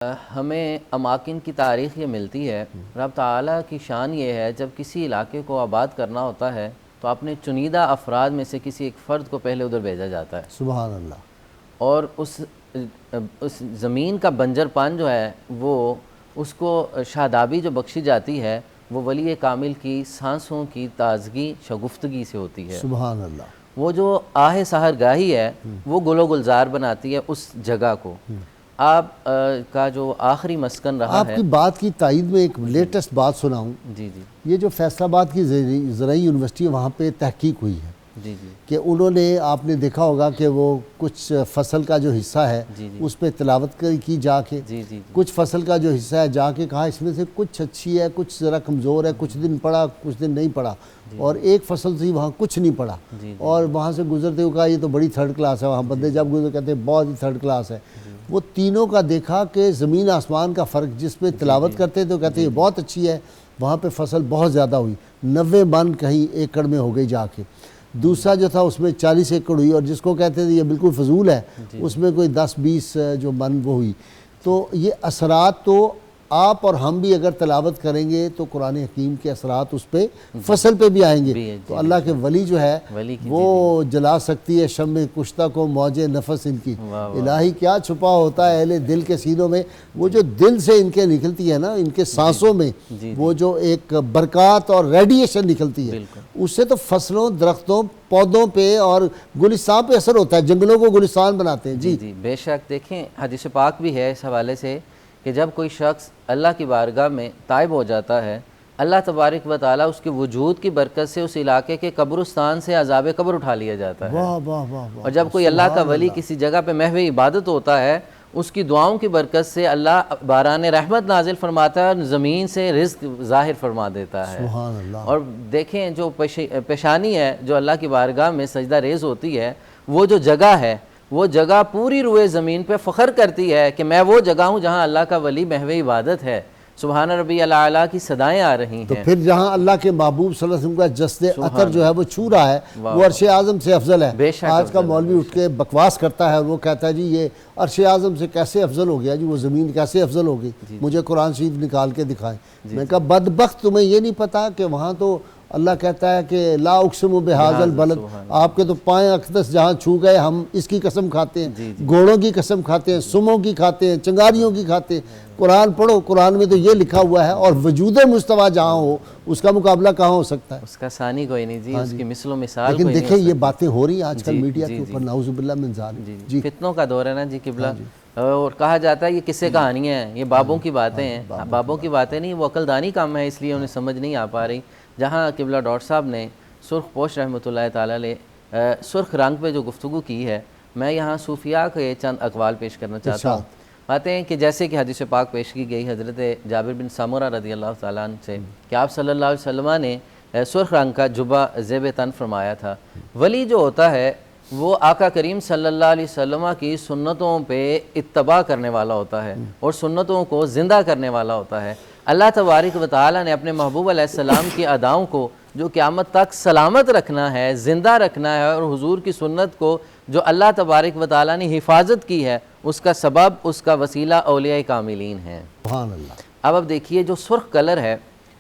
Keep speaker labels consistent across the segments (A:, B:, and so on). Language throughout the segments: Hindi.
A: हमें अमाकिन की तारीख़ ये मिलती है। रब ताला की शान ये है, जब किसी इलाके को आबाद करना होता है तो अपने चुनीदा अफराद में से किसी एक फ़र्द को पहले उधर भेजा जाता है।
B: सुभान अल्लाह।
A: और उस ज़मीन का बंजरपन जो है वो उसको शादाबी जो बख्शी जाती है वो वली कामिल की सांसों की ताजगी शगुफ्तगी से होती है।
B: सुभान अल्लाह।
A: वो जो आहे सहरगाही है वो गुलो गुलजार बनाती है उस जगह को। आप का जो आखिरी मस्कन रहा है।
B: आपकी बात की तायद में एक लेटेस्ट बात सुनाऊं।
A: जी जी
B: ये जो फैसलाबाद की ज़राई यूनिवर्सिटी है वहाँ पे तहकीक हुई है
A: जी जी
B: कि उन्होंने, आपने देखा होगा कि वो कुछ फसल का जो हिस्सा है
A: जी जी
B: उस पर तिलावत की जाके,
A: जी जी
B: कुछ फसल का जो हिस्सा है जाके कहा इसमें से कुछ अच्छी है, कुछ ज़रा कमज़ोर है, कुछ दिन पड़ा कुछ दिन नहीं पड़ा, और एक फसल से वहाँ कुछ नहीं पड़ा। और वहाँ से गुजरते हुए कहा ये तो बड़ी थर्ड क्लास है। वहाँ बंदे जब गुजर कहते हैं बहुत ही थर्ड क्लास है। वो तीनों का देखा कि ज़मीन आसमान का फ़र्क, जिसमें तिलावत करते तो कहते ये बहुत अच्छी है, वहाँ पे फसल बहुत ज़्यादा हुई, 90 मन कहीं एकड़ में हो गई जाके। दूसरा जो था उसमें 40 एकड़ हुई, और जिसको कहते थे ये बिल्कुल फजूल है उसमें कोई 10-20 जो मन वो हुई। तो ये असरात तो आप और हम भी अगर तिलावत करेंगे तो कुरान हकीम के असरात उस पर फसल पे भी आएंगे। तो अल्लाह के वली जो है वो जला सकती है शम्मे कुश्ता को मौजे नफस इनकी। इलाही क्या छुपा होता है अहले दिल के सीनों में। वो जो दिल से इनके निकलती है ना, इनके सांसों में वो जो एक बरक़ात और रेडिएशन निकलती है, उससे तो फसलों, दरख्तों, पौधों पे और गुलिस्तान पे असर होता है। जंगलों को गुलिस्तान बनाते हैं। जी
A: जी बेशक। देखें हदीस पाक भी है इस हवाले से कि जब कोई शख्स अल्लाह की बारगाह में ताइब हो जाता है, अल्लाह तबारक व तआला उसके वजूद की बरकत से उस इलाके के कब्रिस्तान से अज़ाब कब्र उठा लिया जाता है।
B: वाह वाह वाह।
A: और जब कोई अल्लाह का वली किसी जगह पे महवे इबादत होता है, उसकी दुआओं की बरकत से अल्लाह बारान रहमत नाजिल फरमाता है और ज़मीन से रिज़्क ज़ाहिर फरमा देता है। और देखें जो पेशानी है जो अल्लाह की बारगाह में सजदा रेज़ होती है, वो जो जगह है वो जगह पूरी रुए ज़मीन पे फ़ख्र करती है कि मैं वो जगह हूँ जहाँ अल्लाह का वली महवे इबादत है। सुभान रब्बी अला की सदाएं आ रही हैं।
B: तो फिर जहाँ अल्लाह के महबूब सल्लल्लाहु अलैहि वसल्लम का जस्दे अतर जो है वो छू रहा है, वो अर्श आज़म से अफजल है। आज का मौलवी उठ के बकवास करता है और वो कहता है जी ये अर्श आज़म से कैसे अफजल हो गया जी, वो ज़मीन कैसे अफजल हो गई, मुझे कुरान शरीफ निकाल के दिखाएं। मैं कहा बदबख्त, तुम्हें ये नहीं पता कि वहाँ तो अल्लाह कहता है कि ला उक़्सिमु बिहाज़ल बलद, आपके तो पाए अक़दस जहाँ छू गए, हम इसकी कसम खाते हैं, घोड़ों की कसम खाते हैं, सुमों की खाते हैं, चंगारियों की खाते हैं। कुरान पढ़ो, कुरान में तो ये लिखा हुआ है। और वजूद मुस्तवा जहाँ हो उसका मुकाबला कहाँ हो सकता है? उसका
A: सानी कोई नहीं जी, उसकी मिसलो मिसाल।
B: लेकिन देखिए ये बातें हो रही हैं आजकल मीडिया के ऊपर, नाउज़ुबिल्लाह मिन ज़ालिक।
A: जी फितनों का दौर है ना जी किबला। और कहा जाता है ये किस्से कहानियाँ हैं, ये बाबों की बातें हैं। बाबों की बातें नहीं, वो अक्लदानी काम है, इसलिए उन्हें समझ नहीं आ पा रही। जहाँ किबला डॉक्टर साहब ने सुर्ख पोश रहमतुल्लाह ताला अलैह सुर्ख रंग पे जो गुफ्तगू की है, मैं यहाँ सूफिया के चंद अक़वाल पेश करना चाहता हूँ। बातें हैं कि जैसे कि हदीस पाक पेश की गई हज़रत जाबिर बिन सामुरा रज़ी अल्लाह ताला अन्हु से कि आप सल्लल्लाहु अलैहि वसल्लम ने सुर्ख रंग का जुब्बा ज़ेब तन फरमाया था। वली जो होता है वो आका करीम सल्लल्लाहु अलैहि वसल्लम की सुन्नतों पे इत्तबा करने वाला होता है और सुन्नतों को ज़िंदा करने वाला होता है। अल्लाह तबारक व तआला ने अपने महबूब अलैहिस्सलाम की अदाओं को जो क़यामत तक सलामत रखना है, ज़िंदा रखना है, और हुजूर की सुन्नत को जो अल्लाह तबारक व तआला ने हिफाजत की है, उसका सबब, उसका वसीला औलिया कामिलीन है। अब देखिए जो सुर्ख कलर है,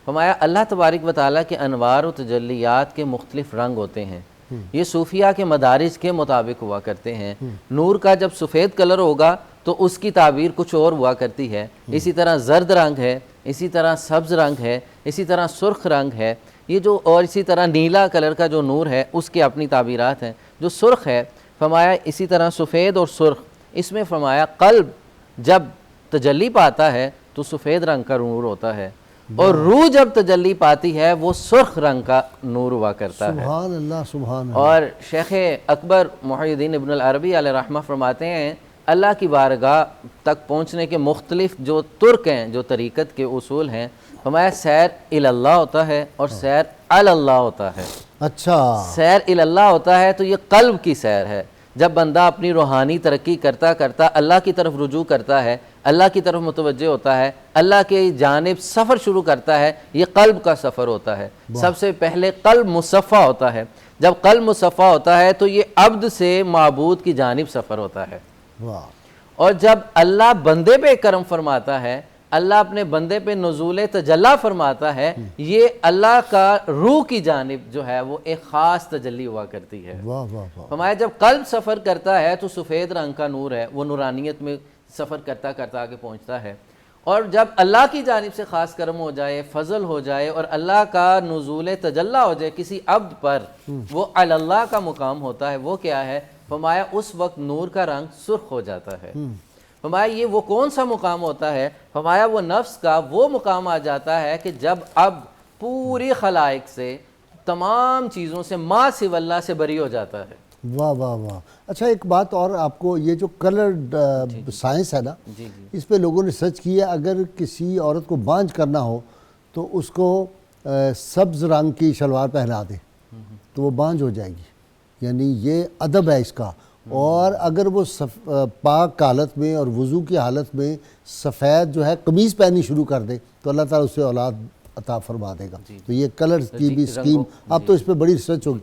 A: फरमाया अल्लाह तबारक व तआला के अनवार व तजल्लियात के मुख्तलिफ रंग होते हैं। ये सूफिया के मदारिज के मुताबिक हुआ करते हैं। नूर का जब सफ़ेद कलर होगा तो उसकी ताबीर कुछ और हुआ करती है। इसी तरह जर्द रंग है, इसी तरह सब्ज़ रंग है, इसी तरह सुर्ख रंग है, ये जो, और इसी तरह नीला कलर का जो नूर है उसकी अपनी ताबीरात हैं। जो सुर्ख है फरमाया इसी तरह सफ़ेद और सुर्ख, इसमें फरमाया क़ल्ब जब तजल्ली पाता है तो सफ़ेद रंग का नूर होता है, और रूह जब तजल्ली पाती है वो सुर्ख रंग का नूर हुआ करता है।
B: सुभान अल्लाह, सुभान अल्लाह।
A: और शेख अकबर मुहियुद्दीन इब्न अल अरबी अलैहि रहमह फरमाते हैं अल्लाह की बारगाह तक पहुँचने के मुख्तलिफ जो तुर्क हैं, जो तरीक़त के उसूल हैं, हमारा सैर इल्लाह होता है और सैर अल्लाह होता है।
B: अच्छा,
A: सैर इल्लाह होता है तो ये क़ल्ब की सैर है। जब बंदा अपनी रूहानी तरक्की करता करता अल्लाह की तरफ रुजू करता है, अल्लाह की तरफ मुतवज्जे होता है, अल्लाह के जानिब सफ़र शुरू करता है, ये क़ल्ब का सफ़र होता है। सबसे पहले क़ल्ब मुसफ़ा होता है। जब क़ल्ब मुसफ़ा होता है तो ये अब्द से माबूद की जानिब सफ़र होता है। और जब अल्लाह बंदे पे करम फरमाता है, अल्लाह अपने बंदे पे नुज़ूल तजल्ला फरमाता है, ये अल्लाह का रूह की जानिब जो है वो एक ख़ास तजल्ली हुआ करती है।
B: वाह वाह वाह।
A: हमारा जब कल्ब सफ़र करता है तो सफ़ेद रंग का नूर है, वो नूरानियत में सफ़र करता करता आगे पहुँचता है। और जब अल्लाह की जानिब से ख़ास करम हो जाए, फ़ज़ल हो जाए और अल्लाह का नुज़ूल तजल्ला हो जाए किसी अब्द पर, वो अल्लाह का मुकाम होता है। वो क्या है? फरमाया उस वक्त नूर का रंग सुर्ख हो जाता है। फरमाया ये वो कौन सा मुकाम होता है? फरमाया वो नफ्स का वो मुकाम आ जाता है कि जब अब पूरी खलाइक से, तमाम चीज़ों से, माँ सिवल्ला से बरी हो जाता है।
B: वाह वाह वाह। अच्छा एक बात और, आपको ये जो कलर साइंस है ना,
A: जी जी
B: इस पे लोगों ने सर्च किया, अगर किसी औरत को बांझ करना हो तो उसको सब्ज़ रंग की शलवार पहना दे तो वो बांझ हो जाएगी। यानी ये अदब है इसका। और अगर वो पाक हालत में और वज़ू की हालत में सफ़ेद जो है कमीज़ पहननी शुरू कर दे तो अल्लाह ताला उसे औलाद अता फरमा देगा। तो ये कलर की भी स्कीम, अब तो इस पर बड़ी रिसर्च होगी।